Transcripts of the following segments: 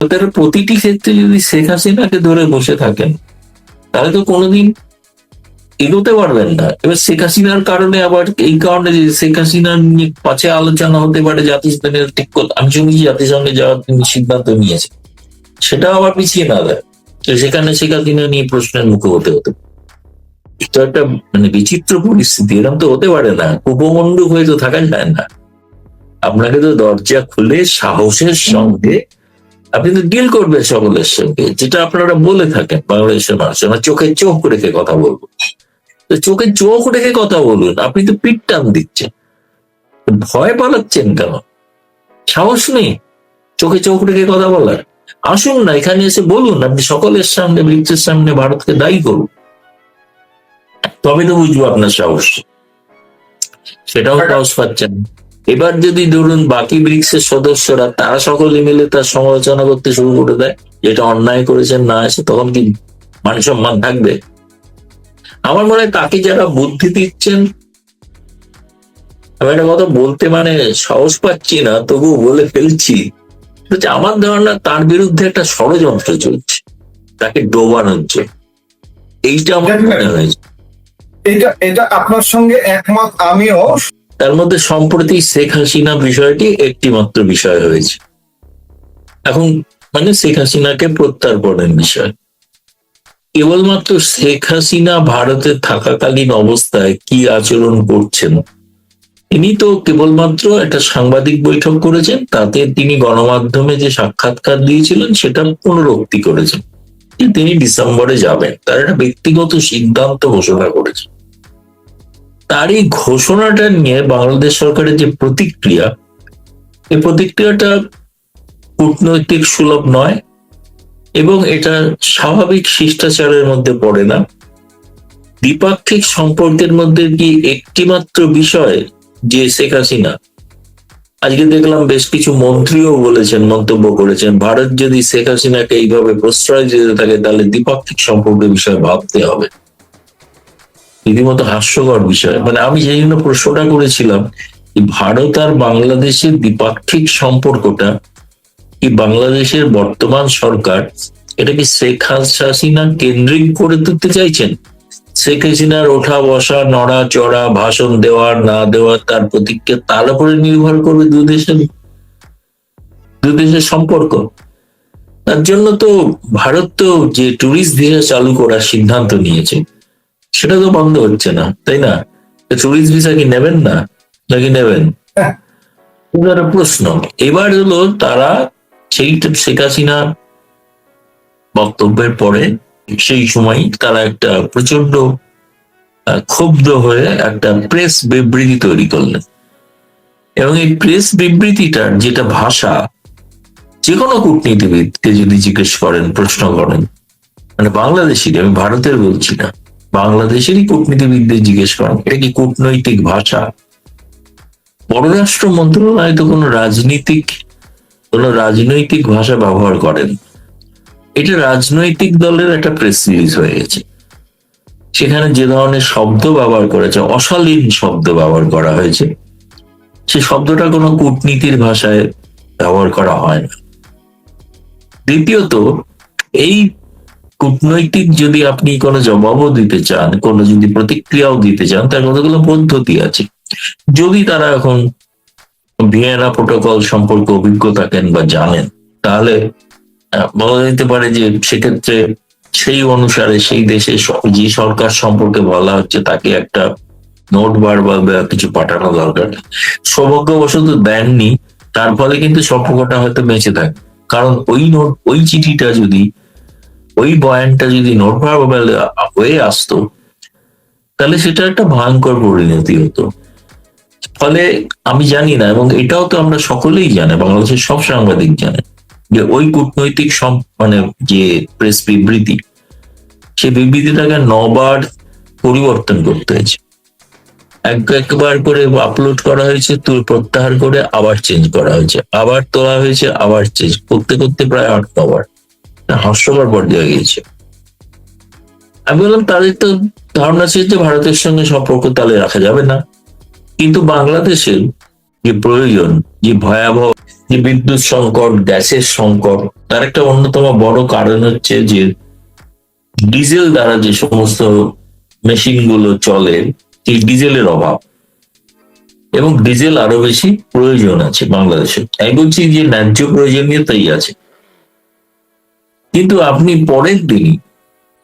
তারা প্রতিটি ক্ষেত্রে যদি শেখ হাসিনাকে ধরে বসে থাকেন তাহলে তো কোনোদিন এগোতে পারবেন না। এবার শেখ হাসিনার কারণে আবার এই কারণে যে শেখ হাসিনা নিয়ে পাছে আলোচনা হতে পারে জাতিসংঘের ঠিক কথা, আমি শুনেছি জাতিসংঘে যাওয়ার তিনি সিদ্ধান্ত নিয়েছে, সেটা আবার পিছিয়ে না দেয়, তো সেখানে শেখ হাসিনা নিয়ে প্রশ্নের মুখে হতে হতে এটা একটা মানে বিচিত্র পরিস্থিতি। এরকম তো হতে পারে না, উপমণ্ডুক হয়ে তো থাকা যায় না। আপনাকে তো দরজা খুলে সাহসের সঙ্গে আপনি তো ডিল করবেন সকলের সঙ্গে, যেটা আপনারা বলে থাকেন বাংলাদেশের মানুষ, আমরা চোখে চোখ রেখে কথা বলবো। তো চোখে চোখ রেখে কথা বলুন, আপনি তো পিঠ টান দিচ্ছেন, ভয় পালাচ্ছেন কেন? সাহস নেই চোখে চোখ রেখে কথা বলার? আসুন না এখানে এসে বলুন, আপনি সকলের সামনে ব্রিক্সের সামনে ভারতকে দায়ী করুন, তবে তো বুঝবো আপনার সাহস। সেটাও সাহস পাচ্ছেন। এবার যদি ধরুন বাকি ব্রিক্সের সদস্যরা তারা সকলে মিলে তার সমালোচনা করতে শুরু করে দেয়, যেটা অন্যায় করেছেন না এসে, তখন কি মান সম্মান থাকবে? আমার মনে হয় তাকে যারা বুদ্ধি দিচ্ছেন, আমি একটা কথা বলতে মানে সাহস পাচ্ছি না তবু বলে ফেলছি, আমার ধারণা তার বিরুদ্ধে একটা ষড়যন্ত্র চলছে তাকে ডোবানোর জন্য। এইটা আমার মনে হয়েছে। এটা আপনার সঙ্গে একমত আমিও। তার মধ্যে সম্প্রতি শেখ হাসিনা বিষয়টি একটি মাত্র বিষয় হয়েছে এখন, মানে শেখ হাসিনাকে প্রত্যার্পণের বিষয়। কেবলমাত্র শেখ হাসিনা ভারতে থাকাকালীন অবস্থায় কি আচরণ করছেন, তিনি তো কেবলমাত্র একটা সাংবাদিক বৈঠক করেছেন, তাতে তিনি গণমাধ্যমে যে সাক্ষাৎকার দিয়েছিলেন সেটা পুনরুক্তি করেছেন যে তিনি ডিসেম্বরে যাবেন, তার একটা ব্যক্তিগত সিদ্ধান্ত ঘোষণা করেছেন। তার এই ঘোষণাটা নিয়ে বাংলাদেশ সরকারের যে প্রতিক্রিয়া, এই প্রতিক্রিয়াটা কূটনৈতিক সুলভ নয় এবং এটা স্বাভাবিক শিষ্টাচারের মধ্যে পড়ে না। দ্বিপাক্ষিক সম্পর্কের মধ্যে কি একটিমাত্র বিষয় যে শেখ হাসিনা, আজকে দেখলাম বেশ কিছু মন্ত্রীও বলেছেন, মন্তব্য করেছেন, ভারত যদি শেখ হাসিনাকে এইভাবে প্রশ্রয় দিতে থাকে তাহলে দ্বিপাক্ষিক সম্পর্কের বিষয়ে ভাবতে হবে। রীতিমতো হাস্যকর বিষয়। মানে আমি সেই জন্য প্রশ্নটা করেছিলাম, ভারত আর বাংলাদেশের দ্বিপাক্ষিক সম্পর্কটা কি বাংলাদেশের বর্তমান সরকার এটা কি শেখ হাসিনা কেন্দ্রিক করে তুলতে চাইছেন? শেখ হাসিনার ওঠা বসা, নড়া চড়া, ভাষণ দেওয়ার না দেওয়ার তার প্রতিক্রিয়া, তার উপরে নির্ভর করবে দু দেশের সম্পর্ক। তার জন্য তো ভারত তো যে ট্যুরিস্ট ভিসা চালু করার সিদ্ধান্ত নিয়েছে সেটা তো বন্ধ হচ্ছে না, তাই না? ট্যুরিস্ট ভিসা কি নেবেন না নাকি নেবেন? প্রশ্ন এবার হলো, তারা সেই শেখ হাসিনা বক্তব্যের পরে সেই সময় তারা একটা প্রচন্ড ক্ষুব্ধ হয়ে একটা প্রেস বিবৃতি তৈরি করলেন এবং এই প্রেস বিবৃতিটার যেটা ভাষা, যে কোনো কূটনীতিবিদকে যদি জিজ্ঞেস করেন, প্রশ্ন করেন, মানে বাংলাদেশি, আমি ভারতের বলছি না, বাংলাদেশেরই কূটনীতিবিদদের জিজ্ঞেস করেন এটা কি কূটনৈতিক ভাষা? পররাষ্ট্র মন্ত্রণালয় তো কোনো রাজনৈতিক ভাষা ব্যবহার করেন। এটা রাজনৈতিক দলের একটা প্রেস রিলিজ হয়ে গেছে, সেখানে যে ধরনের শব্দ ব্যবহার করেছে, অশালীন শব্দ ব্যবহার করা হয়েছে, সে শব্দটা কোনো কূটনীতির ভাষায় ব্যবহার করা হয় না। দ্বিতীয়ত, এই কূটনৈতিক যদি আপনি কোনো জবাবও দিতে চান, কোনো যদি প্রতিক্রিয়াও দিতে চান, তার কতগুলো পদ্ধতি আছে। যদি তারা এখন ভিয়েনা প্রোটোকল সম্পর্কে অভিজ্ঞ থাকেন বা জানেন, তাহলে বলা যেতে পারে যে সেক্ষেত্রে সেই অনুসারে সেই দেশে যে সরকার সম্পর্কে বলা হচ্ছে তাকে একটা নোট বা কিছু পাঠানো দরকার। সৌভাগ্যবশত দেননি, তার ফলে কিন্তু সম্পর্কটা হয়তো বেঁচে থাকে, কারণ ওই চিঠিটা যদি, ওই বয়ানটা যদি নোট হয়ে আসতো তাহলে সেটা একটা ভয়ঙ্কর পরিণতি হতো। ফলে আমি জানি না, এবং এটাও তো আমরা সকলেই জানে, বাংলাদেশের সব সাংবাদিক জানে যে ওই কূটনৈতিক মানে যে প্রেস বিবৃতি, সেই বিবৃতিটাকে 9 বার পরিবর্তন করতে হয়েছে, একবার করে আপলোড করা হয়েছে, প্রত্যাহার করে আবার চেঞ্জ করা হয়েছে, আবার তোলা হয়েছে, আবার চেঞ্জ করতে করতে প্রায় 8-9 বার। হাস্যকর পর্যায়ে গিয়েছে। আমি বললাম তাদের তো ধারণা ছিল যে ভারতের সঙ্গে সম্পর্ক তাহলে রাখা যাবে না, কিন্তু বাংলাদেশের যে প্রয়োজন, যে ভয়াবহ যে বিদ্যুৎ সংকট, গ্যাসের সংকট, তার একটা অন্যতম বড় কারণ হচ্ছে যে ডিজেল দ্বারা যে সমস্ত মেশিন গুলো চলে, সেই ডিজেলের অভাব, এবং ডিজেল আরো বেশি প্রয়োজন আছে বাংলাদেশে। আমি বলছি যে ন্যায্য প্রয়োজনীয়তাই আছে, কিন্তু আপনি পরের দিন,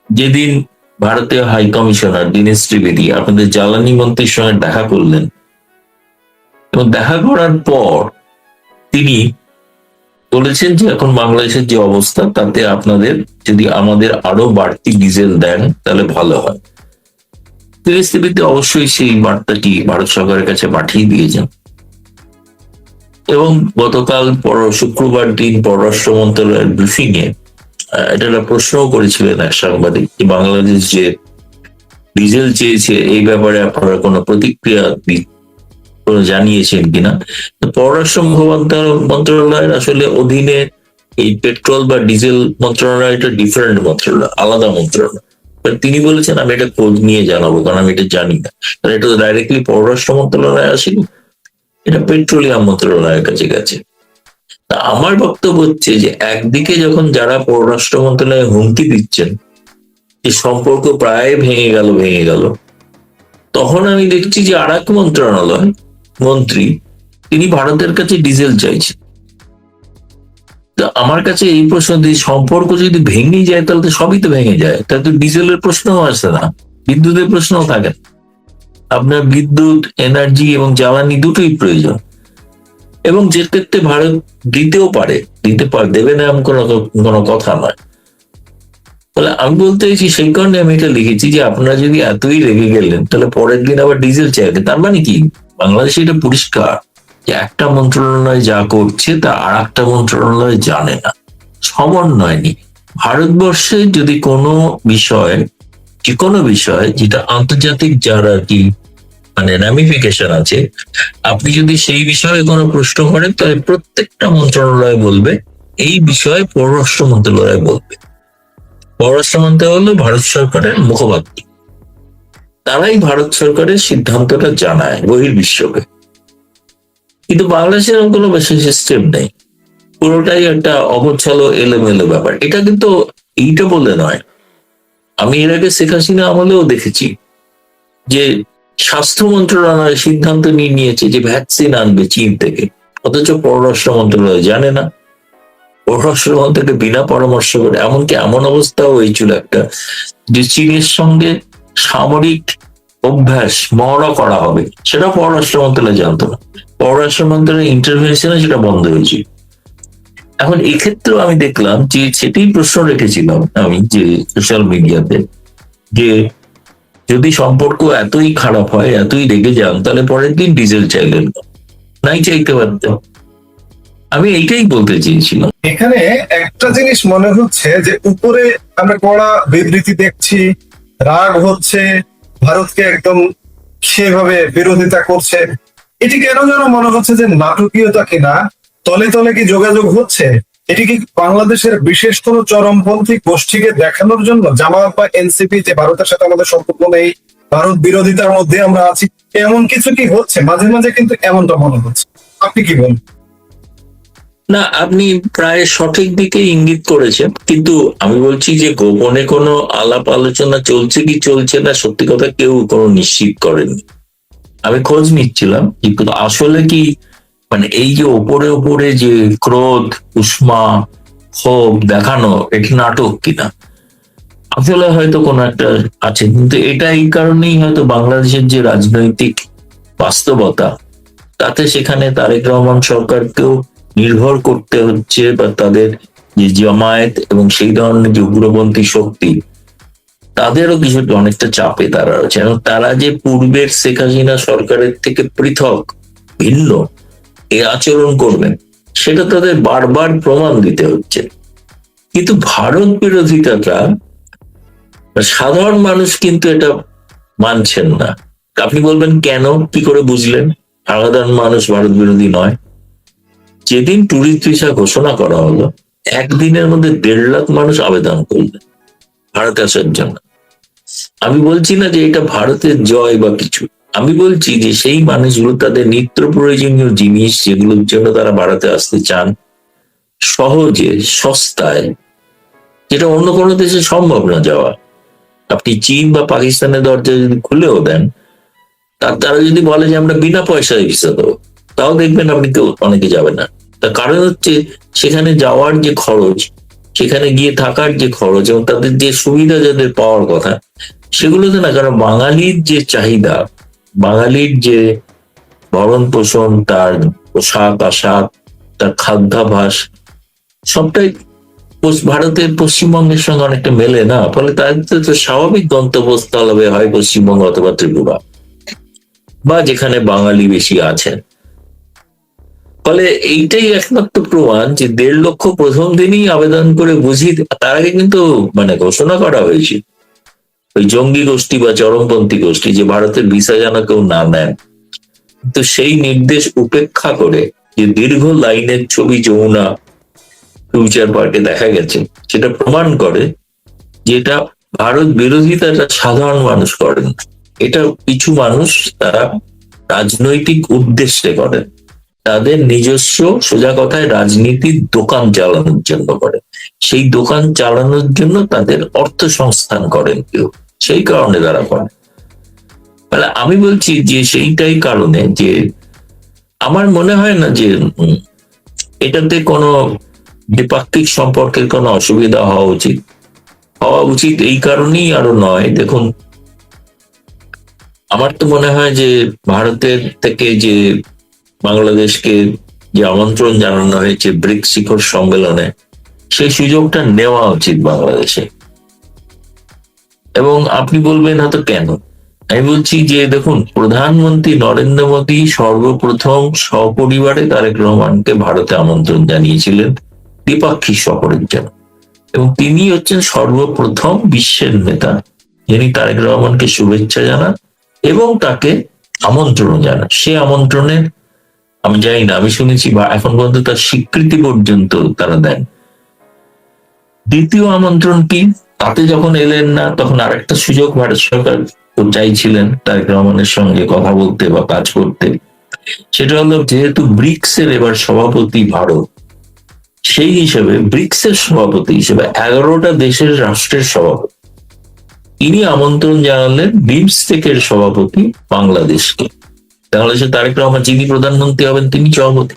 যেদিন ভারতীয় হাই কমিশনার দীনেশ ত্রিবেদী আপনাদের জ্বালানি মন্ত্রীর সঙ্গে দেখা করলেন, এবং দেখা করার পর তিনি বলেছেন যে এখন বাংলাদেশের যে অবস্থা, তাতে আপনাদের যদি আমাদের আরো বাড়তি ডিজেল দেন তাহলে ভালো হয়। দীনেশ ত্রিবেদী অবশ্যই সেই বার্তাটি ভারত সরকারের কাছে পাঠিয়ে দিয়েছেন, এবং গতকাল শুক্রবার দিন পররাষ্ট্র মন্ত্রণালয়ের ব্রিফিং এ এটা একটা প্রশ্নও করেছিলেন এক সাংবাদিক, যে বাংলাদেশ যে ডিজেল চেয়েছে এই ব্যাপারে আপনারা কোনো প্রতিক্রিয়া জানিয়েছেন কিনা। পররাষ্ট্র মন্ত্রণালয়ের আসলে অধীনে এই পেট্রোল বা ডিজেল মন্ত্রণালয়টা ডিফারেন্ট মন্ত্রণালয়, আলাদা মন্ত্রণালয়। তিনি বলেছেন আমি এটা খোঁজ নিয়ে জানাবো, কারণ আমি এটা জানি না। এটা ডাইরেক্টলি পররাষ্ট্র মন্ত্রণালয়ে আসেনি, এটা পেট্রোলিয়াম মন্ত্রণালয়ের কাছে গেছে। তা আমার বক্তব্য হচ্ছে যে একদিকে যখন যারা পররাষ্ট্র মন্ত্রণালয়ে হুমকি দিচ্ছেন যে সম্পর্ক প্রায় ভেঙে গেল, তখন আমি দেখছি যে আর এক মন্ত্রণালয় মন্ত্রী তিনি ভারতের কাছে ডিজেল চাইছেন। আমার কাছে এই প্রশ্ন, সম্পর্ক যদি ভেঙে যায় তাহলে তো সবই তো ভেঙে যায়, তাহলে তো ডিজেলের প্রশ্নও আসে না, বিদ্যুতের প্রশ্নও থাকে না। আপনার বিদ্যুৎ, এনার্জি এবং জ্বালানি দুটোই প্রয়োজন, এবং যে ক্ষেত্রে ভারত দিতেও পারে, দেবে না এমন কোনো কথা নয়। তাহলে আমি বলতে চাইছি, সেই কারণে আমি এটা লিখেছি যে আপনারা যদি এতই রেগে গেলেন তাহলে পরের দিন আবার ডিজেল চাইলেন। তার মানে কি, বাংলাদেশে এটা পরিষ্কার যে একটা মন্ত্রণালয় যা করছে তা আর একটা মন্ত্রণালয় জানে না, সমন্বয় নেই। ভারতবর্ষে যদি কোনো বিষয়, যে কোনো বিষয় যেটা আন্তর্জাতিক যার আর কি মানে র্যামিফিকেশন আছে, আপনি যদি সেই বিষয়ে কোনো প্রশ্ন করেন তাহলে প্রত্যেকটা মন্ত্রণালয় বলবে এই বিষয়ে পররাষ্ট্র মন্ত্রণালয় বলবে। পররাষ্ট্র মন্ত্রণালয় হলো ভারত সরকারের মুখপাত্র, তারাই ভারত সরকারের সিদ্ধান্তটা জানায় বহির্বিশ্বকে। কিন্তু বাংলাদেশের কোনো বেশি সিস্টেম নেই, পুরোটাই একটা অগোছালো এলোমেলো ব্যাপার। এটা কিন্তু এইটা বলে নয়, আমি এর আগে শেখ হাসিনা আমলেও দেখেছি যে স্বাস্থ্য মন্ত্রণালয় সিদ্ধান্ত নিয়েছে যে ভ্যাকসিন আনবে চীন থেকে, অথচ পররাষ্ট্র মন্ত্রণালয় জানে না। পররাষ্ট্র মন্ত্রীকে বিনা পরামর্শ করে, এমনকি এমন অবস্থাও হয়েছিল একটা, যে চীনের সঙ্গে সামরিক অভ্যাস মহড়া করা হবে, সেটা পররাষ্ট্র মন্ত্রণালয় জানতো না। পররাষ্ট্র মন্ত্রণালয়ের ইন্টারভেনশনে সেটা বন্ধ হয়েছিল। এখন এক্ষেত্রেও আমি দেখলাম যে সেটাই প্রশ্ন রেখেছিলাম আমি যে সোশ্যাল মিডিয়াতে, যে যদি সম্পর্ক এতই খারাপ হয়, এতই রেগে যান, তাহলে পরের দিন ডিজেল চাইলেন না, নাই চাইতে পারতেন। আমি এইটাই বলতে চেয়েছিলাম। এখানে একটা জিনিস মনে হচ্ছে যে উপরে আমরা কড়া বিবৃতি দেখছি, রাগ হচ্ছে, ভারতকে একদম সেভাবে বিরোধিতা করছে, এটি কেন যেন মনে হচ্ছে যে নাটকীয়তা কিনা, তলে তলে কি যোগাযোগ হচ্ছে? এটি কি বাংলাদেশের বিশেষ কোনো চরমপন্থী গোষ্ঠীকে দেখানোর জন্য, জামায়াত বা এনসিপি, যে ভারতের সাথে আমাদের সম্পর্ক নেই, ভারত বিরোধিতার মধ্যে আমরা আছি, এমন কিছু কি হচ্ছে? মাঝে মাঝে কিন্তু এমনটা মনে হচ্ছে। আপনি কি বলেন? না, আপনি প্রায় সঠিক দিকে ইঙ্গিত করেছেন, কিন্তু আমি বলছি যে গোপনে কোনো আলাপ আলোচনা চলছে কি চলছে না, সত্যি কথা কেউ কোনো নিশ্চিত করেনি। আমি খোঁজ নিচ্ছিলাম কিন্তু আসলে কি, মানে এই যে ওপরে ওপরে যে ক্রোধ, উষ্মা, ক্ষোভ দেখানো, এটি নাটক কিনা, আসলে হয়তো কোনো একটা আছে। কিন্তু এটা এই কারণেই হয়তো বাংলাদেশের যে রাজনৈতিক বাস্তবতা, তাতে সেখানে তারেক রহমান সরকারকেও নির্ভর করতে হচ্ছে, বা তাদের যে জামায়াত এবং সেই ধরনের যে উগ্রপন্থী শক্তি, তাদেরও কিছু অনেকটা চাপে তারা রয়েছে, এবং তারা যে পূর্বের শেখ হাসিনা সরকারের থেকে পৃথক, ভিন্ন এই আচরণ করবেন, সেটা তাদের বারবার প্রমাণ দিতে হচ্ছে। কিন্তু ভারত বিরোধিতাটা সাধারণ মানুষ কিন্তু এটা মানছেন না। আপনি বলবেন কেন, কি করে বুঝলেন সাধারণ মানুষ ভারত বিরোধী নয়? যেদিন ট্যুরিস্ট ভিসা ঘোষণা করা হলো, একদিনের মধ্যে 1.5 লাখ মানুষ আবেদন করলেন ভারতে আসার জন্য। আমি বলছি না যে এটা ভারতের জয় বা কিছু, আমি বলছি যে সেই মানুষগুলো তাদের নিত্য প্রয়োজনীয় জিনিস যেগুলোর জন্য তারা ভারতে আসতে চান সহজে, সস্তায়, যেটা অন্য কোনো দেশে সম্ভব না যাওয়া। আপনি চীন বা পাকিস্তানের দরজা যদি খুলেও দেন, তারা যদি বলে যে আমরা বিনা পয়সায় ভিসা দেবো, তাও দেখবেন আপনি কেউ অনেকে যাবে না। তার কারণ হচ্ছে সেখানে যাওয়ার যে খরচ, সেখানে গিয়ে থাকার যে খরচ এবং তাদের যে সুবিধা যাদের পাওয়ার কথা সেগুলোতে না। কারণ বাঙালির যে চাহিদা, বাঙালির যে ভরণ পোষণ, তার পোশাক আশাক, তার খাদ্যাভ্যাস, সবটাই ভারতের পশ্চিমবঙ্গের সঙ্গে অনেকটা মেলে না। ফলে তাদের তো স্বাভাবিক গন্তব্যস্থল হবে হয় পশ্চিমবঙ্গ অথবা ত্রিপুরা, বা যেখানে বাঙালি বেশি আছেন। ফলে এইটাই একমাত্র প্রমাণ যে 1.5 লক্ষ প্রথম দিনই আবেদন করে বুঝি। তার আগে কিন্তু ঘোষণা করা হয়েছিল ওই জঙ্গি গোষ্ঠী বা চরমপন্থী গোষ্ঠী যে ভারতের ভিসা যেন কেউ না নেন। তো সেই নির্দেশ উপেক্ষা করে যে দীর্ঘ লাইনের ছবি যমুনা ফিউচার পার্কে দেখা গেছে, সেটা প্রমাণ করে যে এটা ভারত বিরোধিতাটা সাধারণ মানুষ করেন, এটা কিছু মানুষ তারা রাজনৈতিক উদ্দেশ্যে করেন, তাদের নিজস্ব সোজা কথায় রাজনীতির দোকান চালানোর জন্য করে। সেই দোকান চালানোর জন্য তাদের অর্থ সংস্থান করেন কেউ, সেই কারণে তারা করেন। মানে আমি বলছি যে সেইটাই কারণে যে আমার মনে হয় না যে এটাতে কোনো দ্বিপাক্ষিক সম্পর্কের কোনো অসুবিধা হওয়া উচিত এই কারণেই আরো নয়। দেখুন, আমার তো মনে হয় যে ভারতের থেকে যে বাংলাদেশকে যে আমন্ত্রণ জানানো হয়েছে ব্রিক্স শিখর সম্মেলনে, সেই সুযোগটা নেওয়া উচিত বাংলাদেশে। এবং আপনি বলবেন হয়তো কেন, আমি বলছি যে দেখুন, প্রধানমন্ত্রী নরেন্দ্র মোদী সর্বপ্রথম সপরিবারে তারেক রহমানকে ভারতে আমন্ত্রণ জানিয়েছিলেন দ্বিপাক্ষিক সফরের জন্য, এবং তিনি হচ্ছেন সর্বপ্রথম বিশ্বের নেতা যিনি তারেক রহমানকে শুভেচ্ছা জানান এবং তাকে আমন্ত্রণ জানান। সে আমন্ত্রণের আমি জানি না, আমি শুনেছি বা এখন পর্যন্ত তার স্বীকৃতি পর্যন্ত তারা দেন। দ্বিতীয় আমন্ত্রণ কি, তাতে যখন এলেন না তখন আরেকটা সুযোগ ভারত সরকার চাইছিলেন তারেক রহমানের সঙ্গে কথা বলতে বা কাজ করতে। সেটা হলো যেহেতু ব্রিক্স এর এবার সভাপতি ভারত, সেই হিসেবে ব্রিক্স এর সভাপতি হিসেবে 11টা দেশের রাষ্ট্রের সভাপতি তিনি আমন্ত্রণ জানালেন বিমস্টেকের সভাপতি বাংলাদেশকে। বাংলাদেশের তারেক রহমান যিনি প্রধানমন্ত্রী হবেন তিনি সভাপতি।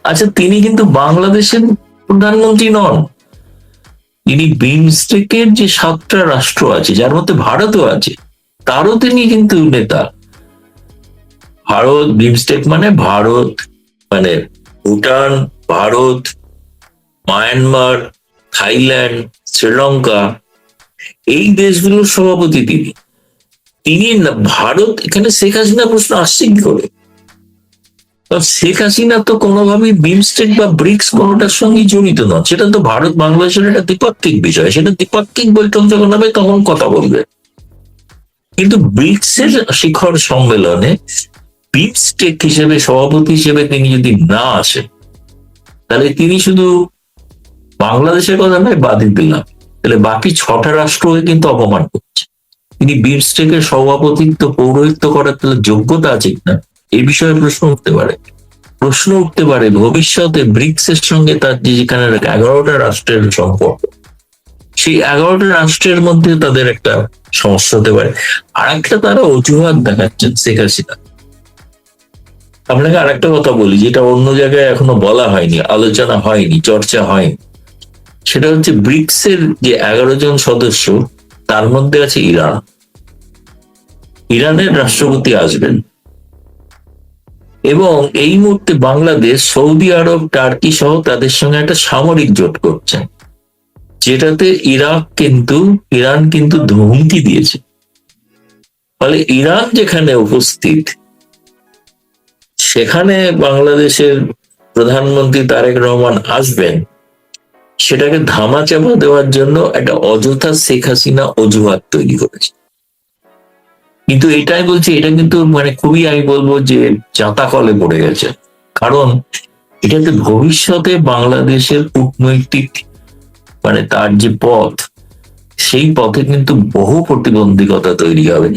আচ্ছা, তিনি কিন্তু বাংলাদেশের প্রধানমন্ত্রী নন, তিনি বিমস্টেকের যে 7টা রাষ্ট্র আছে যার মধ্যে ভারতও আছে তারও তিনি কিন্তু নেতা। ভারত, বিমস্টেক মানে ভারত, মানে ভুটান, ভারত, মায়ানমার, থাইল্যান্ড, শ্রীলঙ্কা, এই দেশগুলোর সভাপতি তিনি। তিনি ভারত, এখানে শেখ হাসিনা প্রশ্ন আসছে কি করে? শেখ হাসিনা তো কোনোভাবেই বিমস্টেক বা ব্রিক্স কোনোটার সঙ্গে জড়িত নয়, সেটা তো ভারত বাংলাদেশের একটা দ্বিপাক্ষিক বিষয়, সেটা দ্বিপাক্ষিক বৈঠক যখন হবে তখন কথা বলবে। কিন্তু ব্রিক্স এর শিখর সম্মেলনে বিমস্টেক হিসেবে সভাপতি হিসেবে তিনি যদি না আসেন, তাহলে তিনি শুধু বাংলাদেশের কথা নয় বাদই দিলাম, তাহলে বাকি 6টা রাষ্ট্রকে কিন্তু অপমান করছে। তিনি বিমস্টেকের সভাপতিত্ব পৌরোহিত্য করার তাহলে যোগ্যতা আছে কিনা, এই বিষয়ে প্রশ্ন উঠতে পারে ভবিষ্যতে ব্রিক্স এর সঙ্গে তার যেখানে 11টা রাষ্ট্রের সম্পর্ক, সেই 11টা রাষ্ট্রের মধ্যে তাদের একটা সমস্যা হতে পারে। আর একটা তারা অজুহাত দেখাচ্ছেন শেখ হাসিনা। আপনাকে আরেকটা কথা বলি, যেটা অন্য জায়গায় এখনো বলা হয়নি, আলোচনা হয়নি, চর্চা হয়নি, সেটা হচ্ছে ব্রিক্স এর যে 11 জন সদস্য তার মধ্যে আছে ইরান। ইরানের রাষ্ট্রপতি আসবেন এবং এই মুহূর্তে বাংলাদেশ, সৌদি আরব, টার্কি সহ তাদের সঙ্গে একটা সামরিক জোট করছেন, যেটাতে ইরান কিন্তু হুমকি দিয়েছে। ফলে ইরান যেখানে উপস্থিত, সেখানে বাংলাদেশের প্রধানমন্ত্রী তারেক রহমান আসবেন, সেটাকে ধামাচাপা দেওয়ার জন্য একটা অযথা শেখ হাসিনা অজুহাত তৈরি করেছে। কিন্তু এটাই বলছি, এটা কিন্তু খুবই আমি বলবো যে জাঁতাকলে পড়ে গেছে। কারণ এটাতে ভবিষ্যতে বাংলাদেশের কূটনৈতিক তার যে পথ, সেই পথে কিন্তু বহু প্রতিবন্ধকতা তৈরি হবে।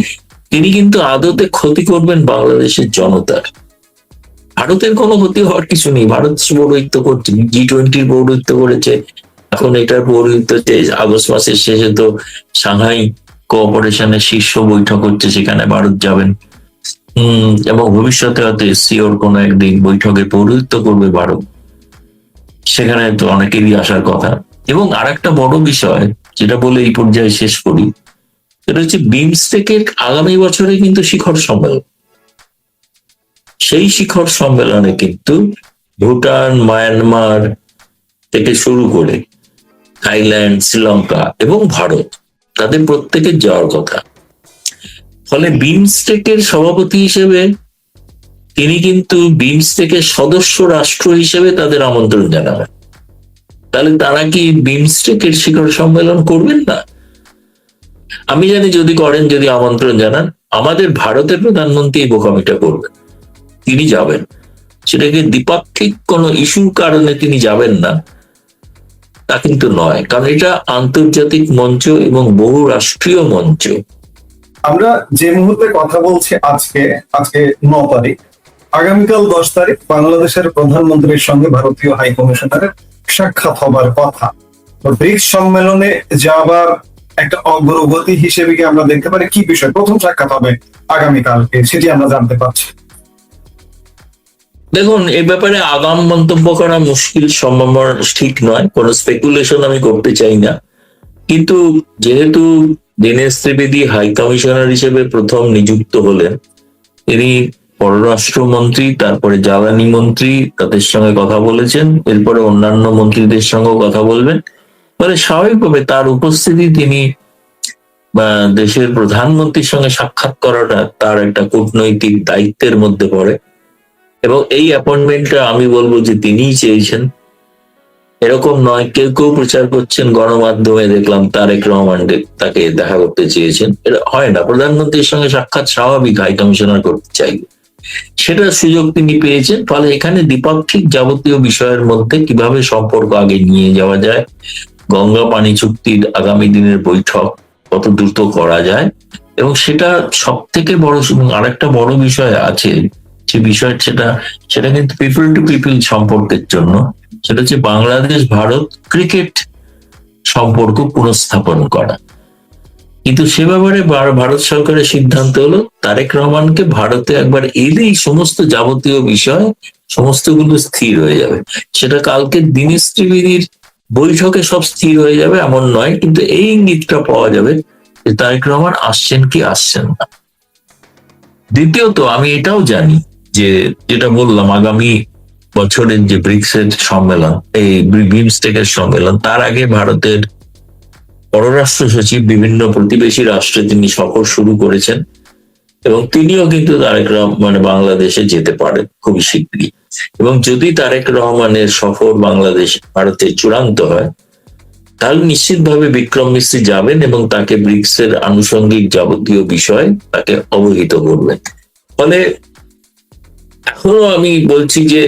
তিনি কিন্তু আদতে ক্ষতি করবেন বাংলাদেশের জনতার। ভারতের কোনো ক্ষতি হওয়ার কিছু নেই, ভারত পৌরোহিত্য করছে, G20 পৌরোহিত্য করেছে, এখন এটার পৌরোহিত্য আগস্ট মাসের শেষে তো সাংহাই কোঅপারেশনের শীর্ষ বৈঠক হচ্ছে, সেখানে ভারত যাবেন। এবং ভবিষ্যতে হয়তো সিওর কোনো একদিন বৈঠকে পৌরোহিত্য করবে ভারত, সেখানে তো অনেকেরই আসার কথা। এবং আর একটা বড় বিষয় যেটা বলে এই পর্যায়ে শেষ করি, সেটা হচ্ছে বিমস্টেকের আগামী বছরে কিন্তু শিখর সম্মেলন। সেই শিখর সম্মেলনে কিন্তু ভুটান, মায়ানমার থেকে শুরু করে থাইল্যান্ড, শ্রীলঙ্কা এবং ভারত, তাদের প্রত্যেকের যাওয়ার কথা। ফলে বিমস্টেকের সভাপতি হিসেবে তিনি কিন্তু বিমস্টেকের সদস্য রাষ্ট্র হিসেবে তাদের আমন্ত্রণ জানাবেন। তাহলে তারা কি বিমস্টেকের শিখর সম্মেলন করবেন না? আমি জানি যদি করেন, যদি আমন্ত্রণ জানান, আমাদের ভারতের প্রধানমন্ত্রী এই বোকামিটা করবেন, তিনি যাবেন। সেটাকে দ্বিপাক্ষিক কোনো ইস্যুর কারণে তিনি যাবেন না তা কিন্তু নয়, কারণ এটা আন্তর্জাতিক মঞ্চ এবং বহু রাষ্ট্রীয় মঞ্চ। আমরা যে মুহূর্তে কথা বলছি আজকে আজকে 9 তারিখ, আগামীকাল 10 তারিখ বাংলাদেশের প্রধানমন্ত্রীর সঙ্গে ভারতীয় হাই কমিশনারের সাক্ষাৎ হবার কথা। তো ব্রিক্স সম্মেলনে যাবার একটা অগ্রগতি হিসেবে কি আমরা দেখতে পারি কি বিষয় প্রথম সাক্ষাৎ হবে আগামীকালকে, সেটি আমরা জানতে পারছি। দেখুন, এই ব্যাপারে আগাম মন্তব্য করা মুশকিল, সম্ভাবনা ঠিক নয়, কোনো স্পেকুলেশন আমি করতে চাই না। কিন্তু যেহেতু দীনেশ ত্রিবেদী হাই কমিশনার হিসেবে প্রথম নিযুক্ত হলেন, তিনি পররাষ্ট্রমন্ত্রী, তারপরে জ্বালানি মন্ত্রী, তাদের সঙ্গে কথা বলেছেন, এরপরে অন্যান্য মন্ত্রীদের সঙ্গেও কথা বলবেন। ফলে স্বাভাবিকভাবে তার উপস্থিতি, তিনি দেশের প্রধানমন্ত্রীর সঙ্গে সাক্ষাৎ করাটা তার একটা কূটনৈতিক দায়িত্বের মধ্যে পড়ে। এবং এই অ্যাপয়েন্টমেন্টটা আমি বলবো যে তিনিই চেয়েছেন, এরকম নয়। কেউ কেউ প্রচার করছেন গণমাধ্যমে, দেখলাম তারেক রহমান তাকে দেখা করতে চেয়েছেন। এটা হয় না, প্রধানমন্ত্রীর সঙ্গে সাক্ষাৎ স্বাভাবিক হাই কমিশনার করতে চাইবে, সেটার সুযোগ তিনি পেয়েছেন। ফলে এখানে দ্বিপাক্ষিক যাবতীয় বিষয়ের মধ্যে কিভাবে সম্পর্ক আগে নিয়ে যাওয়া যায়, গঙ্গা পানি চুক্তির আগামী দিনের বৈঠক কত দ্রুত করা যায়, এবং সেটা সব থেকে বড়। আরেকটা বড় বিষয় আছে, যে বিষয় সেটা কিন্তু পিপল টু পিপল সম্পর্কের জন্য, সেটা হচ্ছে বাংলাদেশ ভারত ক্রিকেট সম্পর্ক পুনঃস্থাপন করা। কিন্তু সে ব্যাপারে ভারত সরকারের সিদ্ধান্ত হলো তারেক রহমানকে ভারতে একবার এলেই সমস্ত যাবতীয় বিষয় সমস্তগুলো স্থির হয়ে যাবে। সেটা কালকে দীনেশ ত্রিবেদীর বৈঠকে সব স্থির হয়ে যাবে এমন নয়, কিন্তু এই ইঙ্গিতটা পাওয়া যাবে যে তারেক রহমান আসছেন কি আসছেন না। দ্বিতীয়ত, আমি এটাও জানি যে, যেটা বললাম, আগামী বছরের যে ব্রিক্সের সম্মেলন, এই বিমস্টেকের সম্মেলন, তার আগে ভারতের পররাষ্ট্র সচিব বিভিন্ন প্রতিবেশী রাষ্ট্রে তিনি সফর শুরু করেছেন, এবং তিনিও কিন্তু তারেক রহমান বাংলাদেশে যেতে পারেন খুবই শীঘ্রই। এবং যদি তারেক রহমানের সফর বাংলাদেশ ভারতে চূড়ান্ত হয়, তাহলে নিশ্চিতভাবে বিক্রম মিস্ত্রি যাবেন এবং তাকে ব্রিক্সের আনুষঙ্গিক যাবতীয় বিষয় তাকে অবহিত করবেন। ফলে এখনো আমি বলছি যে,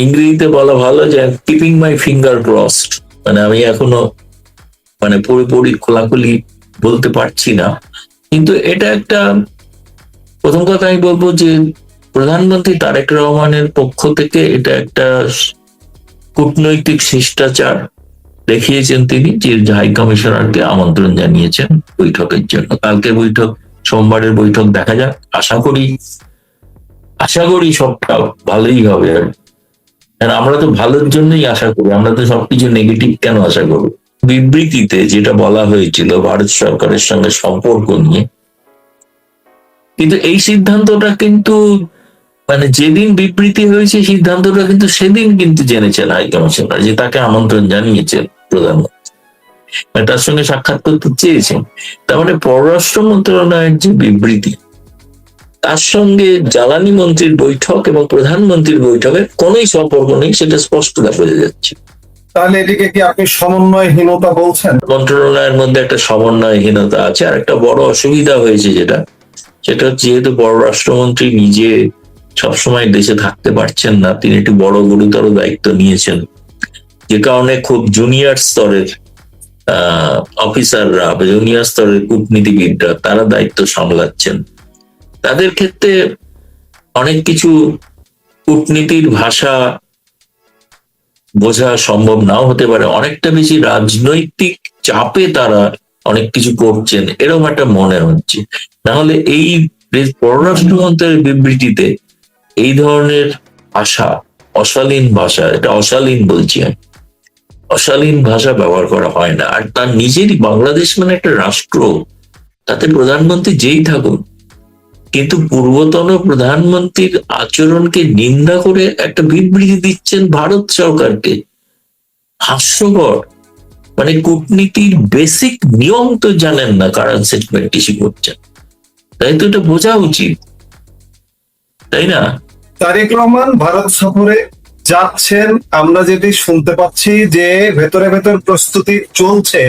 ইংরেজিতে বলা ভালো যে কিপিং মাই ফিঙ্গার ক্রসড, মানে আমি এখনো পুরোপুরি খোলাখুলি বলতে পারছি না। কিন্তু এটা একটা, প্রথম কথা আমি বলবো যে প্রধানমন্ত্রী তারেক রহমানের পক্ষ থেকে এটা একটা কূটনৈতিক শিষ্টাচার দেখিয়েছেন তিনি, যে হাই কমিশনারকে আমন্ত্রণ জানিয়েছেন বৈঠকের জন্য। কালকে বৈঠক, সোমবারের বৈঠক দেখা যাক। আশা করি সবটা ভালোই হবে। আর আমরা তো ভালোর জন্যই আশা করি, আমরা তো সবকিছু নেগেটিভ কেন আশা করবো? বিবৃতিতে যেটা বলা হয়েছিল ভারত সরকারের সঙ্গে সম্পর্ক নিয়ে, কিন্তু এই সিদ্ধান্তটা কিন্তু যেদিন বিবৃতি হয়েছে, সিদ্ধান্তটা কিন্তু সেদিন কিন্তু জেনেছেন হাই কমিশনার, যে তাকে আমন্ত্রণ জানিয়েছেন প্রধানমন্ত্রী, তার সঙ্গে সাক্ষাৎ করতে চেয়েছেন। তার মানে পররাষ্ট্র মন্ত্রণালয়ের যে বিবৃতি, তার সঙ্গে জ্বালানি মন্ত্রীর বৈঠক এবং প্রধানমন্ত্রীর বৈঠকের কোনোই সম্পর্ক নেই, সেটা স্পষ্ট বোঝা যাচ্ছে। তাহলে এটিকে কি আপনি সমন্বয়হীনতা বলছেন? মন্ত্রণালয়ের মধ্যে একটা সমন্বয়হীনতা আছে। আর একটা বড় অসুবিধা হয়েছে সেটা হচ্ছে, যেহেতু পররাষ্ট্রমন্ত্রী নিজে সবসময় দেশে থাকতে পারছেন না, তিনি একটি বড় গুরুতর দায়িত্ব নিয়েছেন, যে কারণে খুব জুনিয়র স্তরের অফিসাররা, জুনিয়র স্তরের কূটনীতিবিদরা তারা দায়িত্ব সামলাচ্ছেন। তাদের ক্ষেত্রে অনেক কিছু কূটনীতির ভাষা বোঝা সম্ভব নাও হতে পারে, অনেকটা বেশি রাজনৈতিক চাপে তারা অনেক কিছু করছেন এরকম একটা মনে হচ্ছে। নাহলে এই পররাষ্ট্রমন্ত্রীর বিবৃতিতে এই ধরনের ভাষা, অশালীন ভাষা, এটা অশালীন বলছি আমি, অশালীন ভাষা ব্যবহার করা হয় না। আর তার নিজেরই বাংলাদেশ মানে একটা রাষ্ট্র, তাতে প্রধানমন্ত্রী যেই থাকুন, কিন্তু পূর্বতন প্রধানমন্ত্রীর আচরণকে নিন্দা করে একটা বিবৃতি দিচ্ছেন ভারত সরকারকে। হাস্যকর। মানে কূটনীতির বেসিক নিয়ম তো জানেন না, কারেন্ট সেটমেন্ট কিছু করছেন, তাই তো এটা বোঝা উচিত, তাই না? তারেক রহমান ভারত সফরে যাচ্ছেন, আমরা যেটি শুনতে পাচ্ছি যে ভেতরে ভেতর প্রস্তুতি চলছে,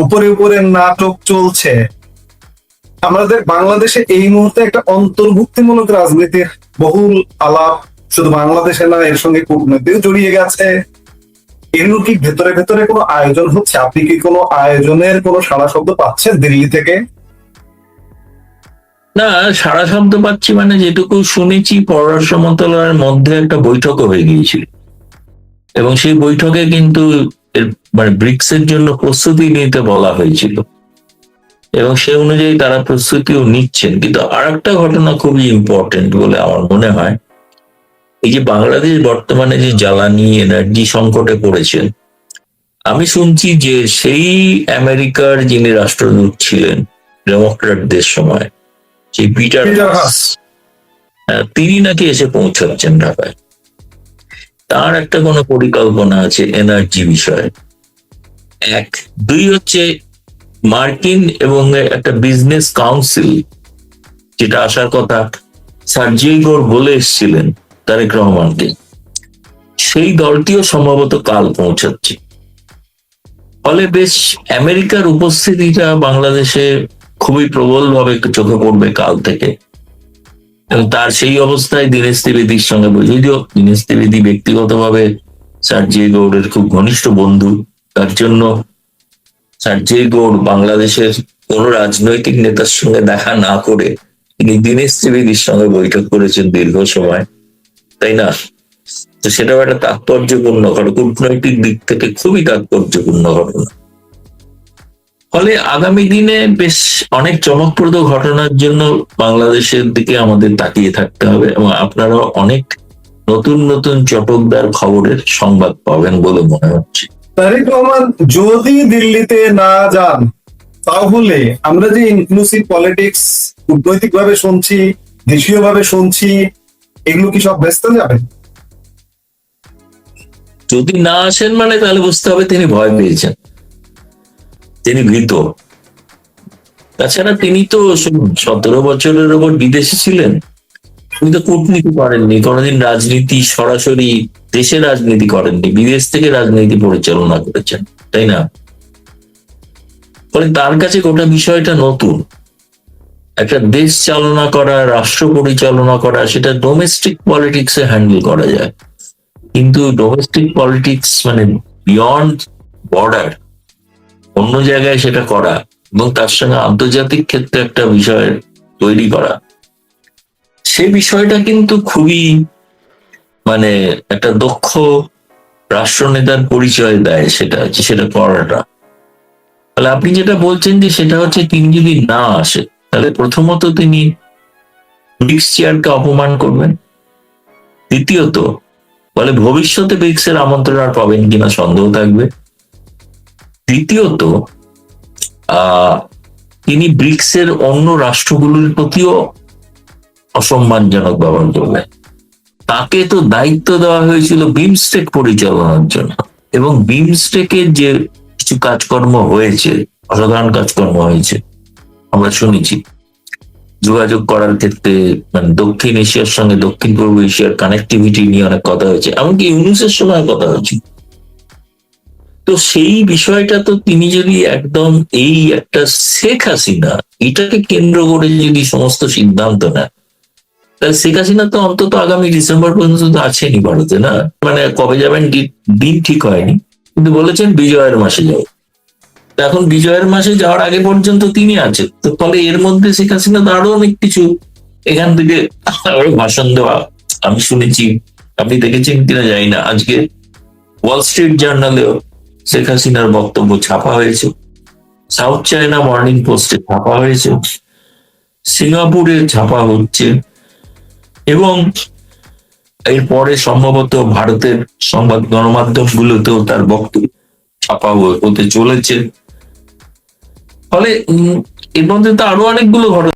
উপরে উপরে নাটক চলছে। আমাদের বাংলাদেশে এই মুহূর্তে একটা অন্তর্ভুক্তিমূলক রাজনীতির বহুল আলাপ, শুধু বাংলাদেশে না, এর সঙ্গে কূটনীতিও জড়িয়ে গেছে। এগুলো কি ভেতরে ভেতরে কোনো আয়োজন হচ্ছে? আপনি কি কোনো আয়োজনের কোনো সাড়া শব্দ পাচ্ছেন দিল্লি থেকে? না, সারা শব্দ পাচ্ছি মানে যেটুকু শুনেছি, পররাষ্ট্র মন্ত্রণালয়ের মধ্যে একটা বৈঠকও হয়ে গিয়েছিল, এবং সেই বৈঠকে কিন্তু মানে ব্রিক্স এর জন্য প্রস্তুতি নিতে বলা হয়েছিল, এবং সে অনুযায়ী তারা প্রস্তুতিও নিচ্ছেন। কিন্তু আর একটা ঘটনা খুবই ইম্পর্টেন্ট বলে আমার মনে হয়, এই যে বাংলাদেশ বর্তমানে যে জ্বালানি এনার্জি সংকটে পড়েছেন, আমি শুনছি যে সেই আমেরিকার যিনি রাষ্ট্রদূত ছিলেন ডেমোক্র্যাটদের সময়, সেই পিটার পিটার হাস, হাস। তিনি নাকি এসে পৌঁছাচ্ছেন ঢাকায়। তার একটা কোনো পরিকল্পনা আছে এনার্জি বিষয়ে। এক, দুই হচ্ছে মার্কিন এবং একটা বিজনেস কাউন্সিল যেটা আসার কথা, সার্জিয়াই গোর বলে এসেছিলেন তারেক রহমানকে, সেই দলটিও সম্ভবত কাল পৌঁছাচ্ছে। ফলে বেশ আমেরিকার উপস্থিতিটা বাংলাদেশে খুবই প্রবলভাবে চোখে পড়বে কাল থেকে। এবং তার সেই অবস্থায় দীনেশ ত্রিবেদীর সঙ্গে, যদিও দীনেশ ত্রিবেদী ব্যক্তিগতভাবে সার্জিয়াই গৌড়ের খুব ঘনিষ্ঠ বন্ধু, তার জন্য সার্জিয়াই গৌড় বাংলাদেশের কোন রাজনৈতিক নেতার সঙ্গে দেখা না করে তিনি দীনেশ ত্রিবেদীর সঙ্গে বৈঠক করেছেন দীর্ঘ সময়, তাই না? তো সেটাও একটা তাৎপর্যপূর্ণ ঘটনা, কূটনৈতিক দিক থেকে খুবই তাৎপর্যপূর্ণ ঘটনা। ফলে আগামী দিনে বেশ অনেক চমকপ্রদ ঘটনার জন্য বাংলাদেশের দিকে আমাদের তাকিয়ে থাকতে হবে, এবং আপনারা অনেক নতুন নতুন চটকদার খবরের সংবাদ পাবেন বলে মনে হচ্ছে। তারেক রহমান যদি দিল্লিতে না যান, তাহলে আমরা যে ইনক্লুসিভ পলিটিক্স কূটনৈতিক ভাবে শুনছি, দেশীয় ভাবে শুনছি, এগুলো কি সব ব্যস্ত যাবে? যদি না আসেন মানে তাহলে বুঝতে হবে তিনি ভয় পেয়েছেন, তিনি ভীত। তাছাড়া তিনি তো 17 বছরের ওপর বিদেশে ছিলেন, তিনি তো কূটনীতি করেননি কোনোদিন, রাজনীতি সরাসরি দেশের রাজনীতি করেননি, বিদেশ থেকে রাজনীতি পরিচালনা করেছেন, তাই না? ফলে তার কাছে গোটা বিষয়টা নতুন। একটা দেশ চালনা করা, রাষ্ট্র পরিচালনা করা, সেটা ডোমেস্টিক পলিটিক্সে হ্যান্ডেল করা যায়, কিন্তু ডোমেস্টিক পলিটিক্স মানে বিয়ন্ড বর্ডার, অন্য জায়গায় সেটা করা এবং তার সঙ্গে আন্তর্জাতিক ক্ষেত্রে একটা বিষয় তৈরি করা, সে বিষয়টা কিন্তু খুবই মানে একটা দক্ষ রাষ্ট্রনেতার পরিচয় দেয়, সেটা করাটা। তাহলে আপনি যেটা বলছেন যে সেটা হচ্ছে তিনি যদি না আসে, তাহলে প্রথমত তিনি ব্রিক্স চেয়ারকে অপমান করবেন, দ্বিতীয়ত বলে ভবিষ্যতে ব্রিক্সের আমন্ত্রণ আর পাবেন কিনা সন্দেহ থাকবে, তৃতীয়ত তিনি ব্রিক্সের অন্য রাষ্ট্রগুলোর প্রতিও অসম্মানজনক ব্যবহার করবেন। তাকে তো দায়িত্ব দেওয়া হয়েছিল বিমস্টেক পরিচালনার জন্য, এবং বিমস্টেকের যে কিছু কাজকর্ম হয়েছে, অসাধারণ কাজকর্ম হয়েছে আমরা শুনেছি, যোগাযোগ করার ক্ষেত্রে মানে দক্ষিণ এশিয়ার সঙ্গে দক্ষিণ পূর্ব এশিয়ার কানেক্টিভিটি নিয়ে অনেক কথা হয়েছে, এমনকি ইউনুসের সময় কথা হয়েছে। তো সেই বিষয়টা তো তিনি যদি একদম এই একটা শেখ হাসিনা এটাকে কেন্দ্র করে যদি সমস্ত সিদ্ধান্ত নেয়, তাহলে শেখ হাসিনা তো অন্তত আগামী ডিসেম্বর পর্যন্ত তো আছেনই ভারতে, না? মানে কবে যাবেন দিন ঠিক হয়নি, কিন্তু বলেছেন বিজয়ের মাসে যাও। এখন বিজয়ের মাসে যাওয়ার আগে পর্যন্ত তিনি আছেন, তো ফলে এর মধ্যে শেখ হাসিনা তো আরো অনেক কিছু এখান থেকে আরো ভাষণ দেওয়া আমি শুনেছি, আপনি দেখেছেন কিনা জানি না, আজকে ওয়াল স্ট্রিট জার্নালেও শেখ হাসিনার বক্তব্য ছাপা হয়েছে, সাউথ চায়না মর্নিং পোস্টে ছাপা হয়েছে, সিঙ্গাপুরে ছাপা হচ্ছে, এবং এরপরে সম্ভবত ভারতের সংবাদ গণমাধ্যম গুলোতেও তার বক্তব্য ছাপা হতে চলেছে। ফলে এর মধ্যে তো আরো অনেকগুলো ঘটনা